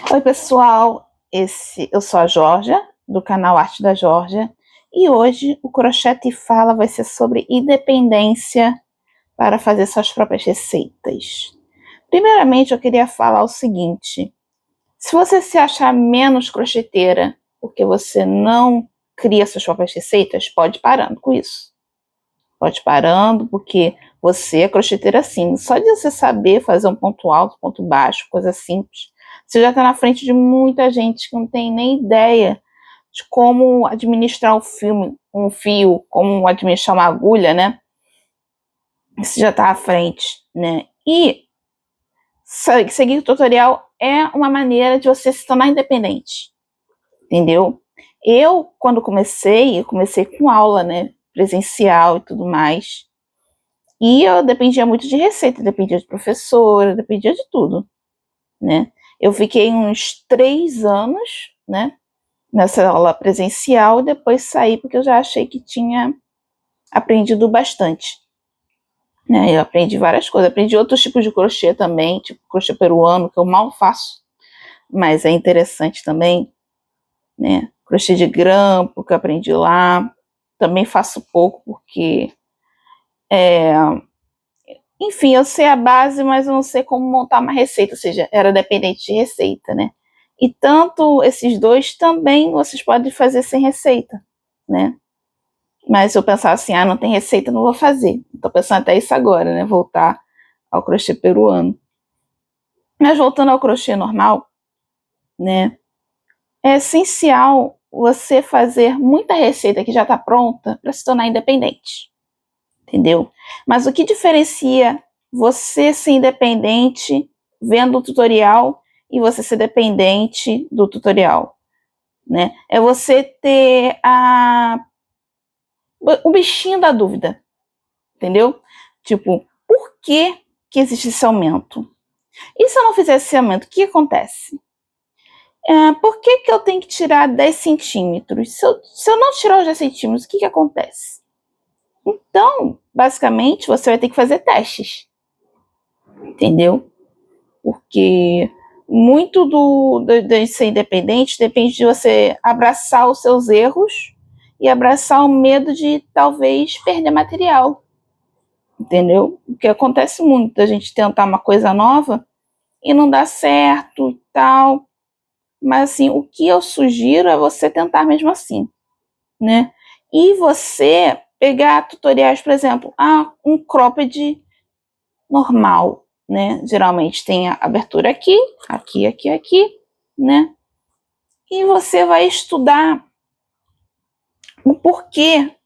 Oi, pessoal, eu sou a Georgia, do canal Arte da Georgia, e hoje o Crochê Te Fala vai ser sobre independência para fazer suas próprias receitas. Primeiramente, eu queria falar o seguinte: se você se achar menos crocheteira porque você não cria suas próprias receitas, pode ir parando com isso. Pode ir parando, porque você é crocheteira sim. Só de você saber fazer um ponto alto, ponto baixo, coisa simples, você já está na frente de muita gente que não tem nem ideia de como administrar um fio, como administrar uma agulha, né? Você já está à frente, né? E seguir o tutorial é uma maneira de você se tornar independente, entendeu? Quando eu comecei com aula, né? Presencial e tudo mais. E eu dependia muito de receita, dependia de professora, dependia de tudo, né? Eu fiquei uns 3 anos, né, nessa aula presencial e depois saí porque eu já achei que tinha aprendido bastante, né? Eu aprendi várias coisas, aprendi outros tipos de crochê também, tipo crochê peruano, que eu mal faço, mas é interessante também, né? Crochê de grampo, que eu aprendi lá, também faço pouco porque enfim, eu sei a base, mas eu não sei como montar uma receita, ou seja, era dependente de receita, né? E tanto esses dois também vocês podem fazer sem receita, né? Mas se eu pensar assim, não tem receita, não vou fazer. Estou pensando até isso agora, né? Voltar ao crochê peruano. Mas voltando ao crochê normal, né? É essencial você fazer muita receita que já está pronta para se tornar independente, entendeu? Mas o que diferencia você ser independente vendo o tutorial e você ser dependente do tutorial, né? É você ter o bichinho da dúvida, entendeu? Tipo, por que existe esse aumento? E se eu não fizer esse aumento, o que acontece? Por que eu tenho que tirar 10 centímetros? Se eu não tirar os 10 centímetros, o que acontece? Então, basicamente, você vai ter que fazer testes, entendeu? Porque muito de ser independente depende de você abraçar os seus erros e abraçar o medo de talvez perder material, entendeu? O que acontece muito, a gente tentar uma coisa nova e não dá certo e tal, mas assim, o que eu sugiro é você tentar mesmo assim, né? E você pegar tutoriais, por exemplo, um cropped normal, né? Geralmente tem a abertura aqui, aqui, né? E você vai estudar o porquê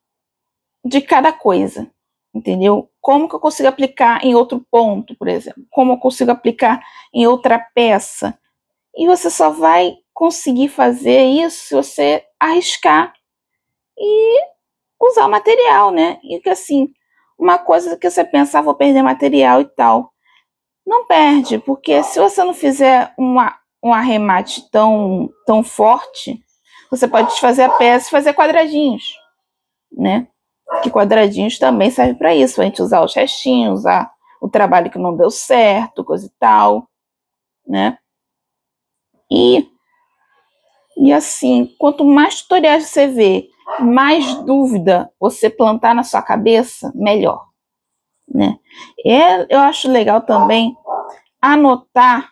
de cada coisa, entendeu? Como que eu consigo aplicar em outro ponto, por exemplo? Como eu consigo aplicar em outra peça? E você só vai conseguir fazer isso se você arriscar e usar o material, né? E que assim, uma coisa que você pensa, vou perder material e tal. Não perde, porque se você não fizer um arremate tão forte, você pode desfazer a peça e fazer quadradinhos, né? Que quadradinhos também servem para isso, a gente usar os restinhos, usar o trabalho que não deu certo, coisa e tal, né? E assim, quanto mais tutoriais você vê, mais dúvida você plantar na sua cabeça, melhor, né? Eu acho legal também anotar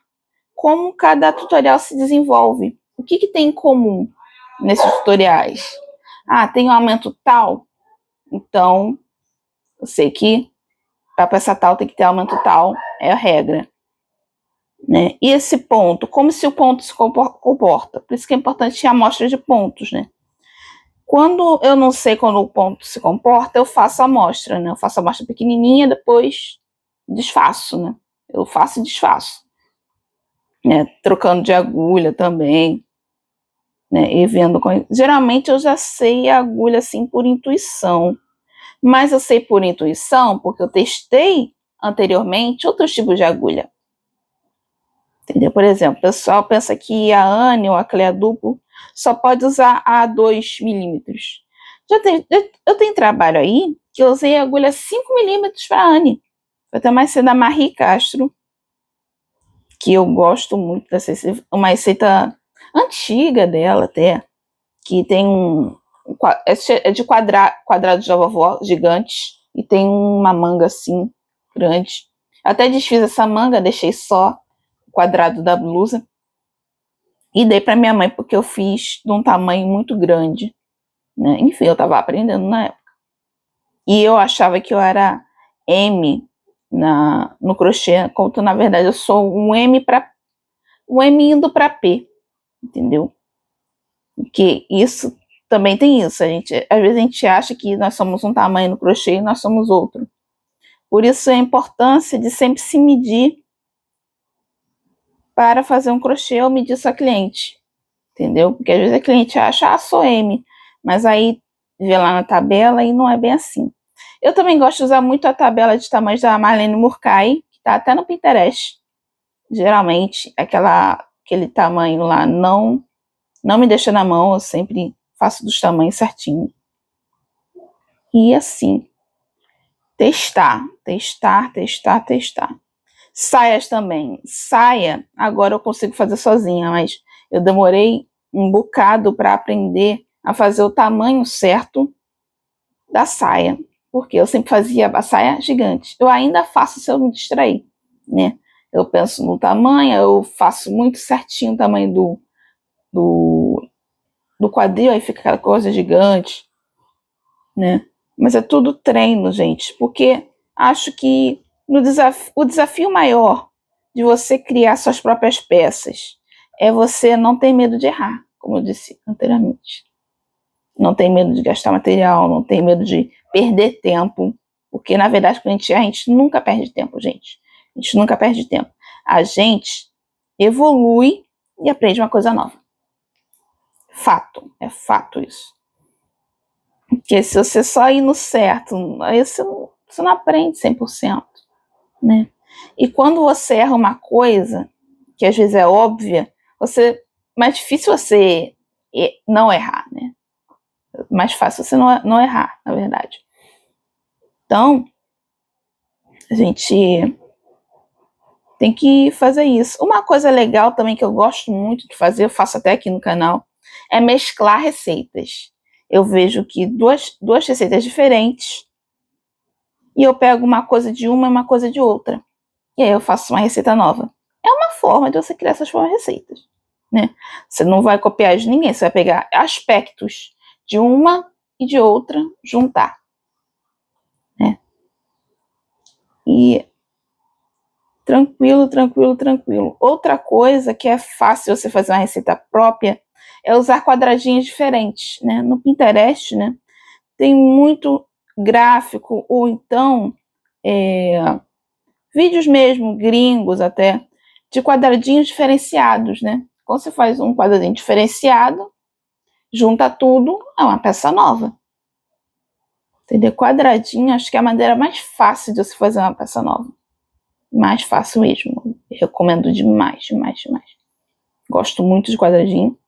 como cada tutorial se desenvolve. O que tem em comum nesses tutoriais? Tem um aumento tal, então eu sei que para peça tal tem que ter aumento tal, é a regra, né? E esse ponto, como se o ponto se comporta? Por isso que é importante a amostra de pontos, né? Quando eu não sei quando o ponto se comporta, eu faço a amostra, né? Eu faço a amostra pequenininha, depois desfaço, né? Eu faço e desfaço, né? Trocando de agulha também, né? E vendo geralmente eu já sei a agulha assim por intuição, mas eu sei por intuição porque eu testei anteriormente outros tipos de agulha, entendeu? Por exemplo, o pessoal pensa que a Anne ou a Clea duplo só pode usar a 2 milímetros. Eu tenho trabalho aí que eu usei a agulha 5 milímetros para a Anne. Foi até mais cedo da Marie Castro, que eu gosto muito dessa receita, uma receita antiga dela até, que tem é de quadrados de vovó gigantes, e tem uma manga assim, grande. Até desfiz essa manga, deixei só o quadrado da blusa, e dei para minha mãe, porque eu fiz de um tamanho muito grande, né? Enfim, eu estava aprendendo na época. E eu achava que eu era M no crochê, quando na verdade eu sou um M indo para P, entendeu? Porque isso também tem isso. Às vezes a gente acha que nós somos um tamanho no crochê e nós somos outro. Por isso a importância de sempre se medir para fazer um crochê ou medir sua cliente, entendeu? Porque às vezes a cliente acha, sou M, mas aí vê lá na tabela e não é bem assim. Eu também gosto de usar muito a tabela de tamanhos da Marlene Murcay, que está até no Pinterest. Geralmente, aquele tamanho lá não me deixa na mão, eu sempre faço dos tamanhos certinho. E assim, testar. Saias também. Saia, agora eu consigo fazer sozinha, mas eu demorei um bocado para aprender a fazer o tamanho certo da saia, porque eu sempre fazia a saia gigante. Eu ainda faço se eu me distrair, né? Eu penso no tamanho, eu faço muito certinho o tamanho do quadril, aí fica aquela coisa gigante, né? Mas é tudo treino, gente, porque acho que o desafio maior de você criar suas próprias peças é você não ter medo de errar, como eu disse anteriormente. Não tem medo de gastar material, não tem medo de perder tempo, porque na verdade quando a gente nunca perde tempo, gente. A gente nunca perde tempo. A gente evolui e aprende uma coisa nova. É fato isso. Porque se você só ir no certo, aí você não aprende 100%, né? E quando você erra uma coisa, que às vezes é óbvia, mais difícil você não errar, né? Mais fácil você não errar, na verdade. Então, a gente tem que fazer isso. Uma coisa legal também que eu gosto muito de fazer, eu faço até aqui no canal, é mesclar receitas. Eu vejo que duas receitas diferentes e eu pego uma coisa de uma e uma coisa de outra. E aí eu faço uma receita nova. É uma forma de você criar essas formas receitas, né? Você não vai copiar de ninguém, você vai pegar aspectos de uma e de outra, juntar, né? E tranquilo. Outra coisa que é fácil você fazer uma receita própria é usar quadradinhos diferentes, né? No Pinterest, né? Tem muito gráfico, ou então vídeos mesmo, gringos até, de quadradinhos diferenciados, né? Quando você faz um quadradinho diferenciado, junta tudo, é uma peça nova. Entendeu? Quadradinho, acho que é a maneira mais fácil de você fazer uma peça nova. Mais fácil mesmo. Eu recomendo demais. Gosto muito de quadradinho.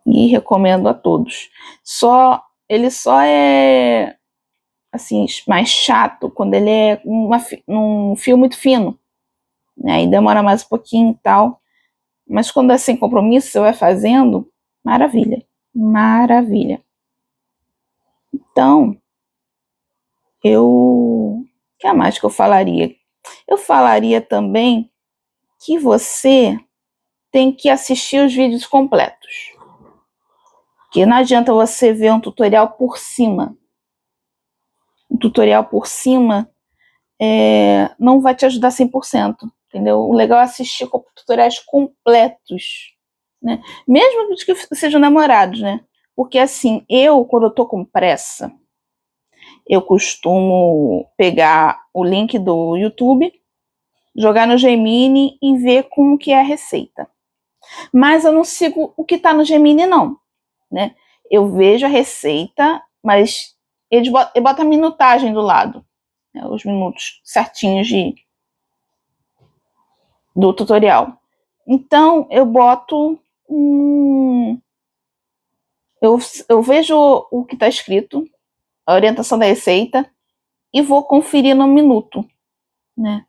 E recomendo a todos. Ele só é assim, mais chato quando ele é um fio muito fino, né? Aí demora mais um pouquinho e tal. Mas quando é sem compromisso, você vai fazendo, maravilha. Então, o que mais que eu falaria? Eu falaria também que você tem que assistir os vídeos completos. Porque não adianta você ver um tutorial por cima. Um tutorial por cima não vai te ajudar 100%, entendeu? O legal é assistir tutoriais completos, né? Mesmo que sejam namorados, né? Porque assim, quando eu tô com pressa, eu costumo pegar o link do YouTube, jogar no Gemini e ver como que é a receita. Mas eu não sigo o que tá no Gemini, não, né? Eu vejo a receita, mas ele bota a minutagem do lado, né? Os minutos certinhos do tutorial. Então, eu boto eu vejo o que está escrito, a orientação da receita, e vou conferir no minuto, né?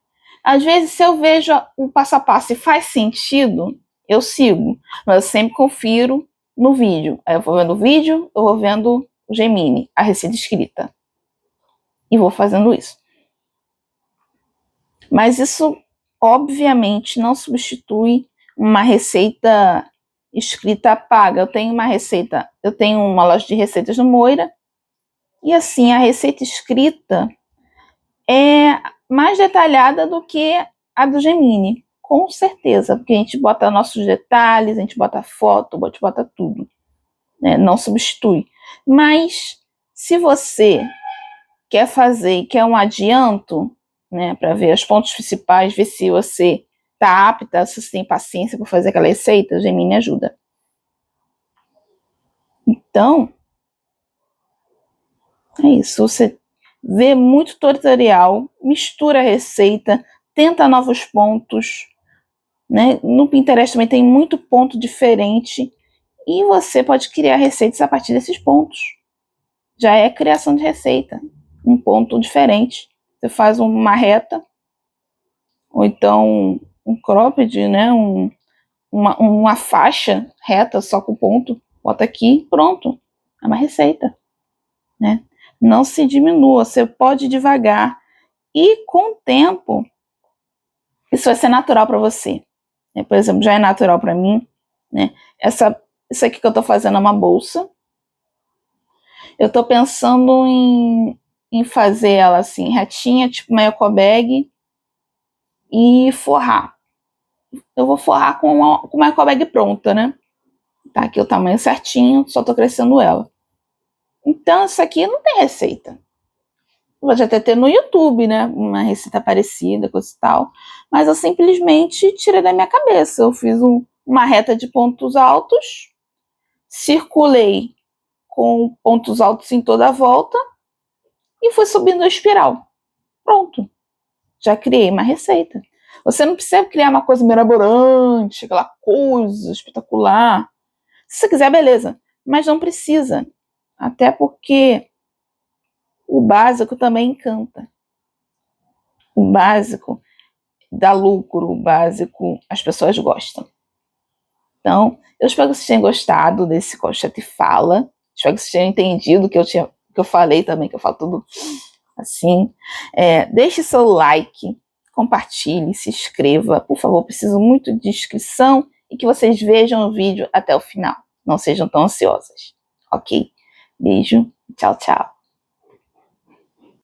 Às vezes, se eu vejo o passo a passo e faz sentido, eu sigo, mas eu sempre confiro no vídeo. Aí eu vou vendo o vídeo, eu vou vendo o Gemini, a receita escrita. E vou fazendo isso. Mas isso, obviamente, não substitui uma receita escrita paga. Eu tenho uma loja de receitas no Moira, e assim, a receita escrita é mais detalhada do que a do Gemini, com certeza, porque a gente bota nossos detalhes, a gente bota foto, a gente bota tudo, né? Não substitui. Mas se você quer fazer e quer um adianto, né, para ver os pontos principais, ver se você está apta, se você tem paciência para fazer aquela receita, o Gemini ajuda. Então, é isso. Você vê muito tutorial, mistura a receita, tenta novos pontos, né? No Pinterest também tem muito ponto diferente e você pode criar receitas a partir desses pontos. Já é criação de receita, um ponto diferente. Você faz uma reta, ou então um cropped, né? Uma faixa reta só com ponto, bota aqui, pronto, é uma receita, né? Não se diminua, você pode ir devagar e com o tempo isso vai ser natural para você, né? Por exemplo, já é natural para mim, né? Isso aqui que eu tô fazendo é uma bolsa. Eu tô pensando em fazer ela assim, retinha, tipo uma eco bag, e forrar. Eu vou forrar com uma eco bag pronta, né? Tá aqui o tamanho certinho, só tô crescendo ela. Então, isso aqui não tem receita. Pode até ter no YouTube, né? Uma receita parecida, coisa e tal. Mas eu simplesmente tirei da minha cabeça. Eu fiz uma reta de pontos altos, circulei com pontos altos em toda a volta e fui subindo a espiral. Pronto. Já criei uma receita. Você não precisa criar uma coisa mirabolante, aquela coisa espetacular. Se você quiser, beleza. Mas não precisa. Até porque o básico também encanta. O básico dá lucro, o básico as pessoas gostam. Então, eu espero que vocês tenham gostado desse Coxa Te Fala. Espero que vocês tenham entendido que eu falei também, que eu falo tudo assim. Deixe seu like, compartilhe, se inscreva. Por favor, preciso muito de inscrição e que vocês vejam o vídeo até o final. Não sejam tão ansiosas, ok? Beijo, tchau, tchau.